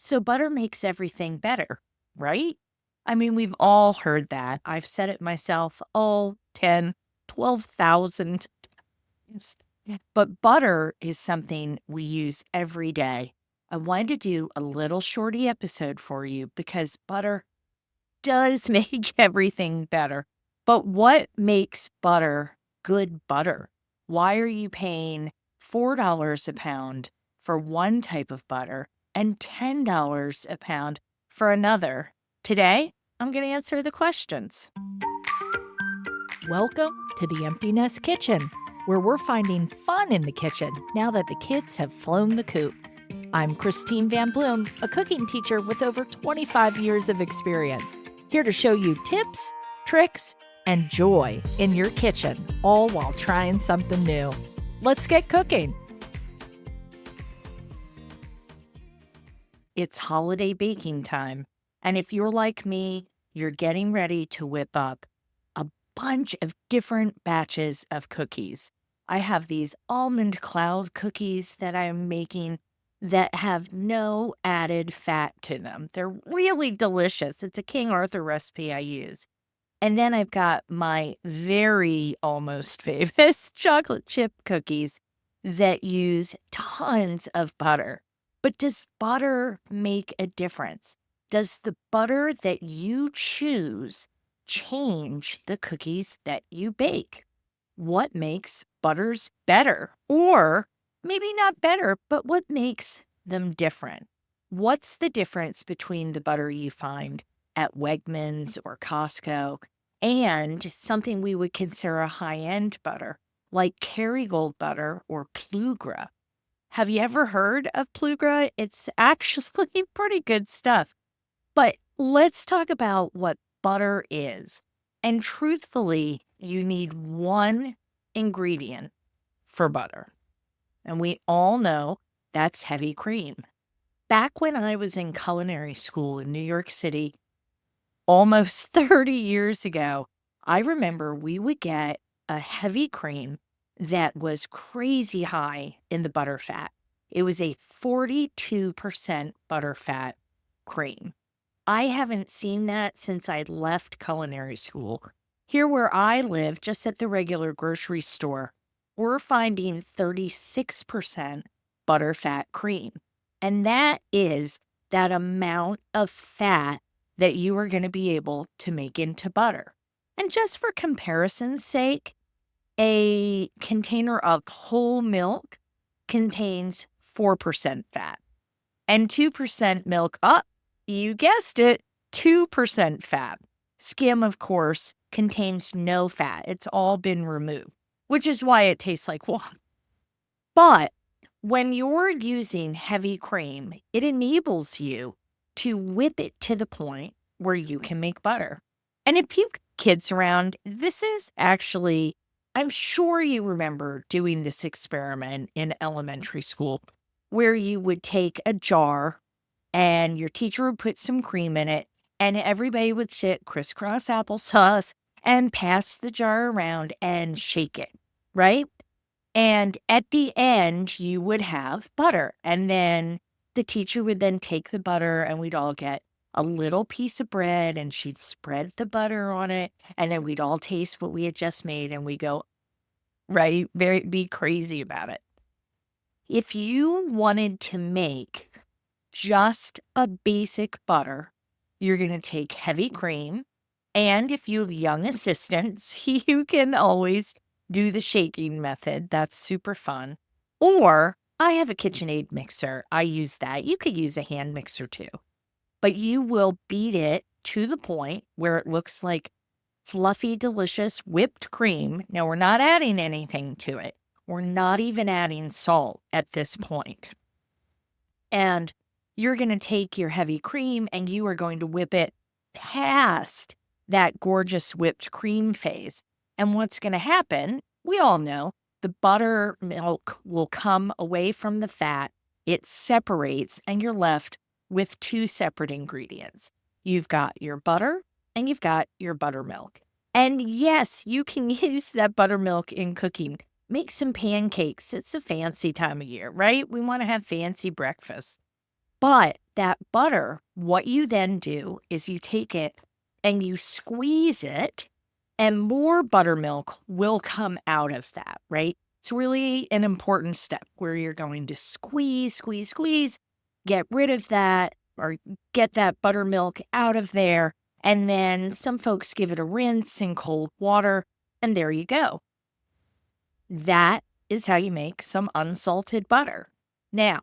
So butter makes everything better, right? I mean, we've all heard that. I've said it myself, 10, 12,000 times. Yeah. But butter is something we use every day. I wanted to do a little shorty episode for you because butter does make everything better. But what makes butter good butter? Why are you paying $4 a pound for one type of butter and $10 a pound for another? Today, I'm going to answer the questions. Welcome to the Empty Nest Kitchen, where we're finding fun in the kitchen now that the kids have flown the coop. I'm Christine Van Bloom, a cooking teacher with over 25 years of experience, here to show you tips, tricks, and joy in your kitchen, all while trying something new. Let's get cooking. It's holiday baking time, and if you're like me, you're getting ready to whip up a bunch of different batches of cookies. I have these almond cloud cookies that I'm making that have no added fat to them. They're really delicious. It's a King Arthur recipe I use. And then I've got my very almost famous chocolate chip cookies that use tons of butter. But does butter make a difference? Does the butter that you choose change the cookies that you bake? What makes butters better? Or maybe not better, but what makes them different? What's the difference between the butter you find at Wegmans or Costco and something we would consider a high-end butter, like Kerrygold butter or Plugra? Have you ever heard of Plugra? It's actually pretty good stuff. But let's talk about what butter is. And truthfully, you need one ingredient for butter. And we all know that's heavy cream. Back when I was in culinary school in New York City, almost 30 years ago, I remember we would get a heavy cream that was crazy high in the butter fat. It was a 42% butter fat cream. I haven't seen that since I left culinary school. Here where I live, just at the regular grocery store, we're finding 36% butter fat cream. And that is that amount of fat that you are going to be able to make into butter. And just for comparison's sake, a container of whole milk contains 4% fat and 2% milk. You guessed it, 2% fat. Skim, of course, contains no fat. It's all been removed, which is why it tastes like water. But when you're using heavy cream, it enables you to whip it to the point where you can make butter. And if you've kids around, this is actually, I'm sure you remember doing this experiment in elementary school where you would take a jar and your teacher would put some cream in it and everybody would sit crisscross applesauce and pass the jar around and shake it, right? And at the end, you would have butter. And then the teacher would then take the butter and we'd all get a little piece of bread and she'd spread the butter on it. And then we'd all taste what we had just made and we go, right, be crazy about it. If you wanted to make just a basic butter, you're going to take heavy cream. And if you have young assistants, you can always do the shaking method. That's super fun. Or I have a KitchenAid mixer. I use that. You could use a hand mixer too. But you will beat it to the point where it looks like fluffy, delicious whipped cream. Now, we're not adding anything to it. We're not even adding salt at this point. And you're going to take your heavy cream and you are going to whip it past that gorgeous whipped cream phase. And what's going to happen, we all know, the buttermilk will come away from the fat. It separates and you're left with two separate ingredients. You've got your butter and you've got your buttermilk. And yes, you can use that buttermilk in cooking. Make some pancakes. It's a fancy time of year, right? We want to have fancy breakfast. But that butter, what you then do is you take it and you squeeze it, and more buttermilk will come out of that, right? It's really an important step where you're going to squeeze, squeeze, squeeze, get rid of that or get that buttermilk out of there. And then some folks give it a rinse in cold water, and there you go. That is how you make some unsalted butter. Now,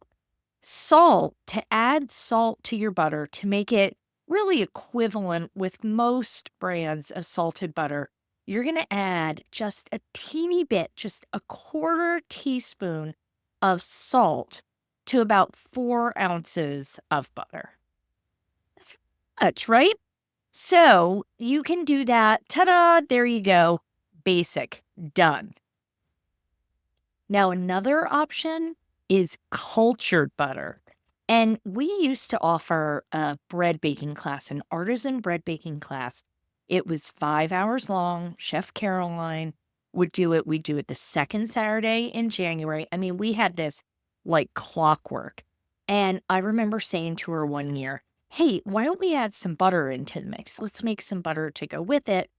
salt, to add salt to your butter to make it really equivalent with most brands of salted butter, you're going to add just a teeny bit, just a quarter teaspoon of salt to about 4 ounces of butter. That's much, right? So you can do that. Ta-da, there you go. Basic, done. Now, another option is cultured butter. And we used to offer a bread baking class, an artisan bread baking class. It was 5 hours long. Chef Caroline would do it. We'd do it the second Saturday in January. I mean, we had this like clockwork. And I remember saying to her one year, hey, why don't we add some butter into the mix? Let's make some butter to go with it.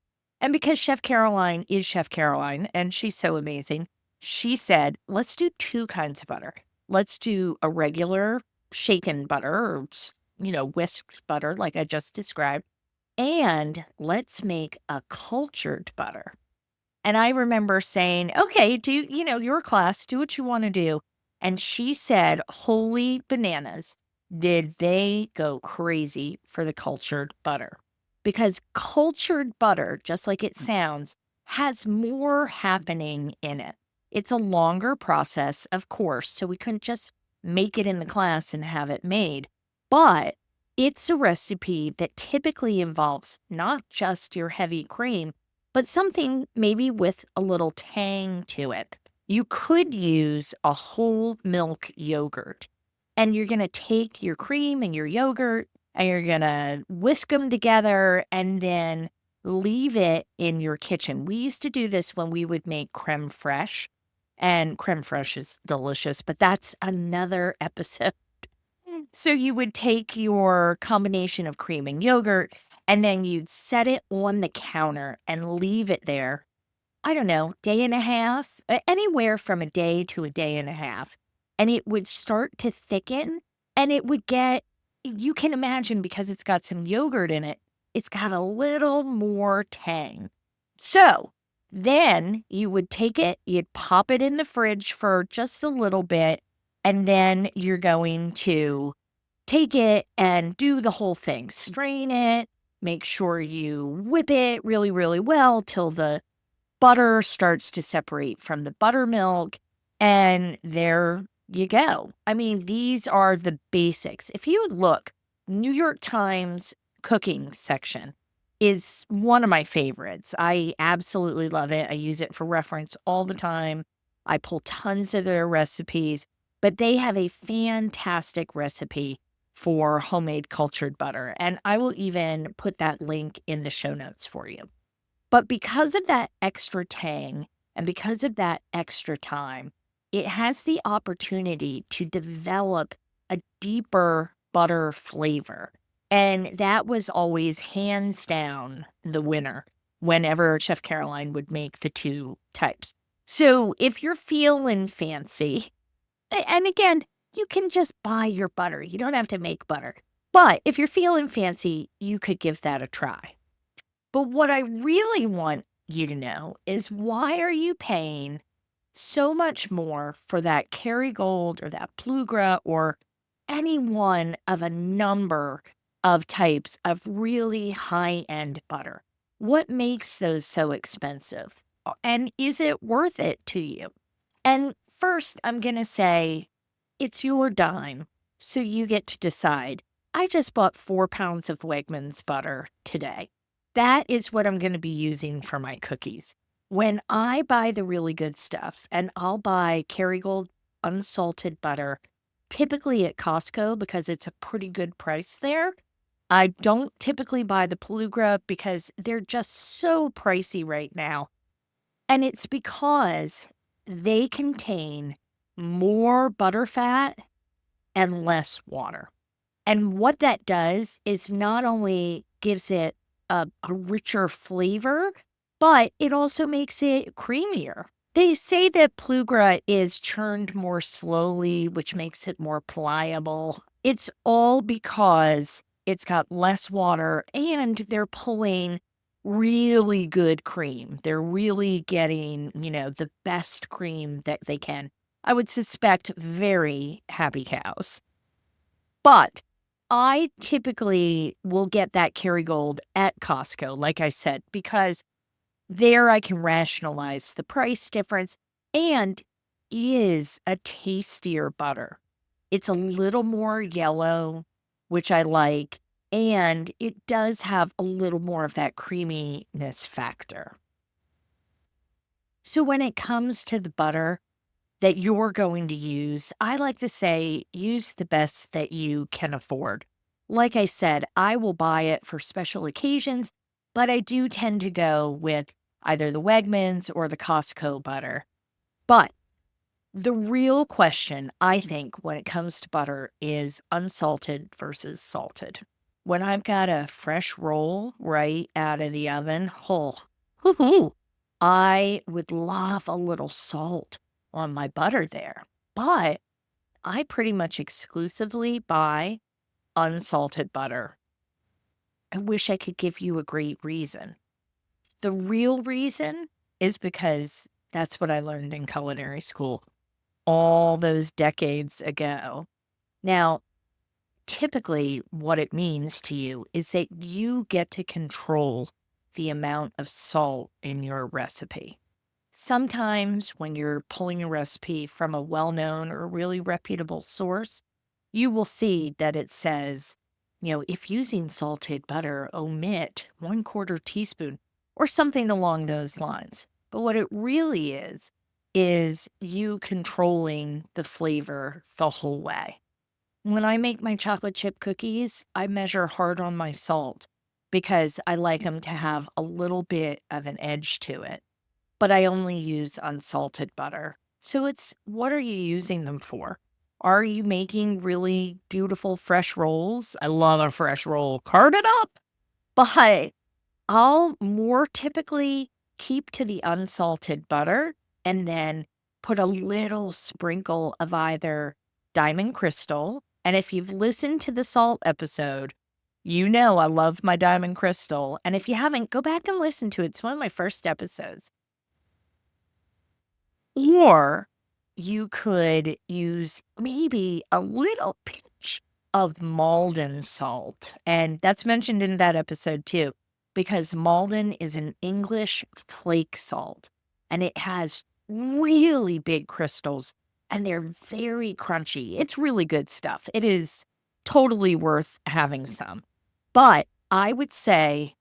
And because Chef Caroline is Chef Caroline and she's so amazing, she said, let's do 2 kinds of butter. Let's do a regular shaken butter or, whisked butter like I just described. And let's make a cultured butter. And I remember saying, okay, your class, do what you want to do. And she said, holy bananas, did they go crazy for the cultured butter? Because cultured butter, just like it sounds, has more happening in it. It's a longer process, of course, so we couldn't just make it in the class and have it made. But it's a recipe that typically involves not just your heavy cream, but something maybe with a little tang to it. You could use a whole milk yogurt, and you're going to take your cream and your yogurt and you're going to whisk them together and then leave it in your kitchen. We used to do this when we would make creme fraiche, and creme fraiche is delicious, but that's another episode. So you would take your combination of cream and yogurt, and then you'd set it on the counter and leave it there, I don't know, day and a half, anywhere from a day to a day and a half. And it would start to thicken, and it would get, you can imagine because it's got some yogurt in it, it's got a little more tang. So then you would take it, you'd pop it in the fridge for just a little bit, and then you're going to take it and do the whole thing. Strain it, make sure you whip it really, really well till the butter starts to separate from the buttermilk, and there you go. I mean, these are the basics. If you look, New York Times cooking section is one of my favorites. I absolutely love it. I use it for reference all the time. I pull tons of their recipes, but they have a fantastic recipe for homemade cultured butter. And I will even put that link in the show notes for you. But because of that extra tang and because of that extra time, it has the opportunity to develop a deeper butter flavor. And that was always hands down the winner whenever Chef Caroline would make the 2 types. So if you're feeling fancy, and again, you can just buy your butter. You don't have to make butter. But if you're feeling fancy, you could give that a try. But what I really want you to know is, why are you paying so much more for that Kerrygold or that Plugra or any one of a number of types of really high-end butter? What makes those so expensive? And is it worth it to you? And first, I'm going to say it's your dime, so you get to decide. I just bought 4 pounds of Wegmans butter today. That is what I'm going to be using for my cookies. When I buy the really good stuff, and I'll buy Kerrygold unsalted butter, typically at Costco because it's a pretty good price there. I don't typically buy the Plugra because they're just so pricey right now. And it's because they contain more butterfat and less water. And what that does is not only gives it a richer flavor, but it also makes it creamier. They say that Plugra is churned more slowly, which makes it more pliable. It's all because it's got less water and they're pulling really good cream. They're really getting, the best cream that they can. I would suspect very happy cows. But I typically will get that Kerrygold at Costco, like I said, because there I can rationalize the price difference and is a tastier butter. It's a little more yellow, which I like, and it does have a little more of that creaminess factor. So when it comes to the butter that you're going to use, I like to say use the best that you can afford. Like I said, I will buy it for special occasions, but I do tend to go with either the Wegmans or the Costco butter. But the real question, I think, when it comes to butter is unsalted versus salted. When I've got a fresh roll right out of the oven, hoo-hoo, I would love a little salt on my butter there. But I pretty much exclusively buy unsalted butter. I wish I could give you a great reason. The real reason is because that's what I learned in culinary school all those decades ago. Now, typically, what it means to you is that you get to control the amount of salt in your recipe. Sometimes, when you're pulling a recipe from a well known or really reputable source, you will see that it says, if using salted butter, omit 1/4 teaspoon or something along those lines. But what it really is you controlling the flavor the whole way. When I make my chocolate chip cookies, I measure hard on my salt because I like them to have a little bit of an edge to it. But I only use unsalted butter. So it's what are you using them for? Are you making really beautiful fresh rolls? I love a fresh roll. Card it up. But I'll more typically keep to the unsalted butter and then put a little sprinkle of either Diamond Crystal. And if you've listened to the salt episode, you know I love my Diamond Crystal. And if you haven't, go back and listen to it. It's one of my first episodes. Or you could use maybe a little pinch of Malden salt. And that's mentioned in that episode too, because Malden is an English flake salt and it has really big crystals and they're very crunchy. It's really good stuff. It is totally worth having some. But I would say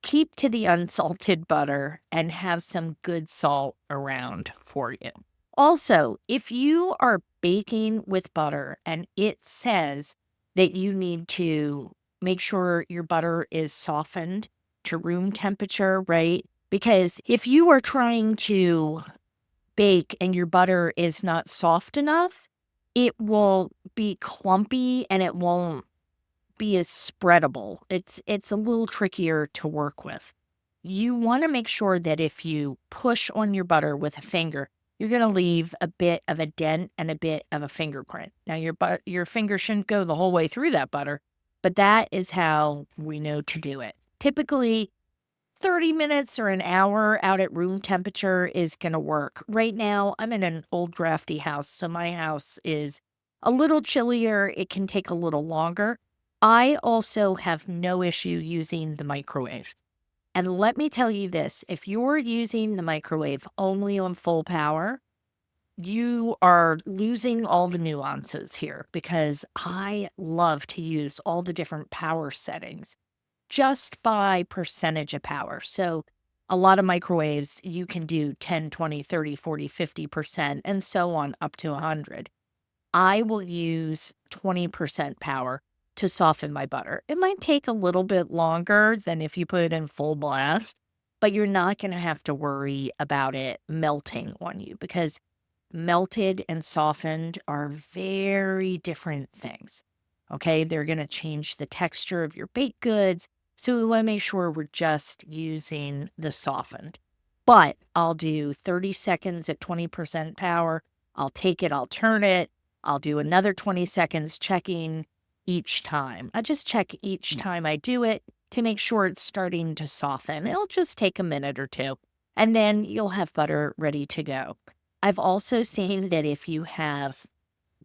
keep to the unsalted butter and have some good salt around for you. Also, if you are baking with butter and it says that you need to make sure your butter is softened to room temperature, right? Because if you are trying to bake and your butter is not soft enough, it will be clumpy and it won't be as spreadable. It's a little trickier to work with. You want to make sure that if you push on your butter with a finger, you're going to leave a bit of a dent and a bit of a fingerprint. Now your finger shouldn't go the whole way through that butter, but that is how we know to do it. Typically 30 minutes or an hour out at room temperature is going to work. Right now, I'm in an old drafty house, so my house is a little chillier. It can take a little longer. I also have no issue using the microwave. And let me tell you this, if you're using the microwave only on full power, you are losing all the nuances here because I love to use all the different power settings just by percentage of power. So a lot of microwaves, you can do 10, 20, 30, 40, 50%, and so on up to 100. I will use 20% power to soften my butter. It might take a little bit longer than if you put it in full blast, but you're not going to have to worry about it melting on you because melted and softened are very different things. Okay, they're going to change the texture of your baked goods. So we want to make sure we're just using the softened. But I'll do 30 seconds at 20% power. I'll take it, I'll turn it. I'll do another 20 seconds checking each time. I just check each time I do it to make sure it's starting to soften. It'll just take a minute or two, and then you'll have butter ready to go. I've also seen that if you have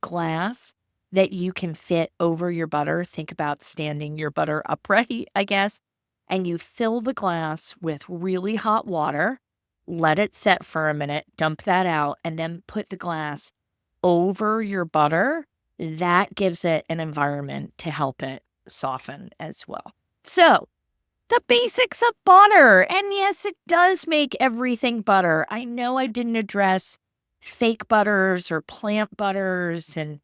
glass that you can fit over your butter, think about standing your butter upright, I guess, and you fill the glass with really hot water, let it set for a minute, dump that out, and then put the glass over your butter. That gives it an environment to help it soften as well. So, the basics of butter. And yes, it does make everything butter. I know I didn't address fake butters or plant butters, and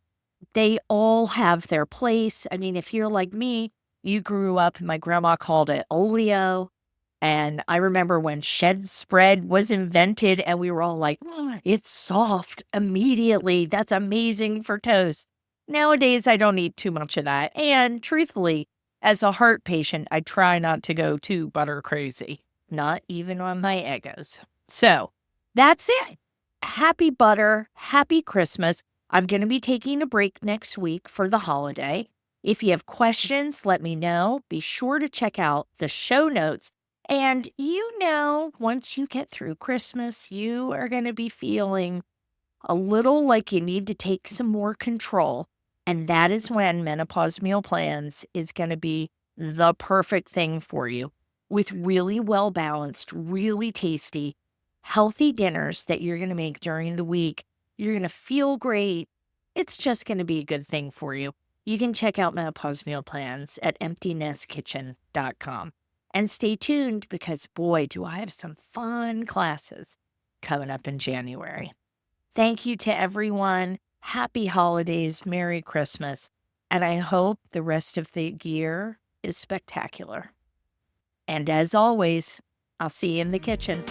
they all have their place. I mean, if you're like me, you grew up, my grandma called it oleo. And I remember when shed spread was invented, and we were all like, "Oh, it's soft immediately. That's amazing for toast." Nowadays, I don't eat too much of that. And truthfully, as a heart patient, I try not to go too butter crazy, not even on my Eggos. So that's it. Happy butter. Happy Christmas. I'm going to be taking a break next week for the holiday. If you have questions, let me know. Be sure to check out the show notes. And once you get through Christmas, you are going to be feeling a little like you need to take some more control. And that is when Menopause Meal Plans is going to be the perfect thing for you, with really well balanced, really tasty, healthy dinners that you're going to make during the week. You're going to feel great. It's just going to be a good thing for you. You can check out Menopause Meal Plans at emptynestkitchen.com. And stay tuned because, boy, do I have some fun classes coming up in January. Thank you to everyone. Happy holidays. Merry Christmas. And I hope the rest of the year is spectacular. And as always, I'll see you in the kitchen.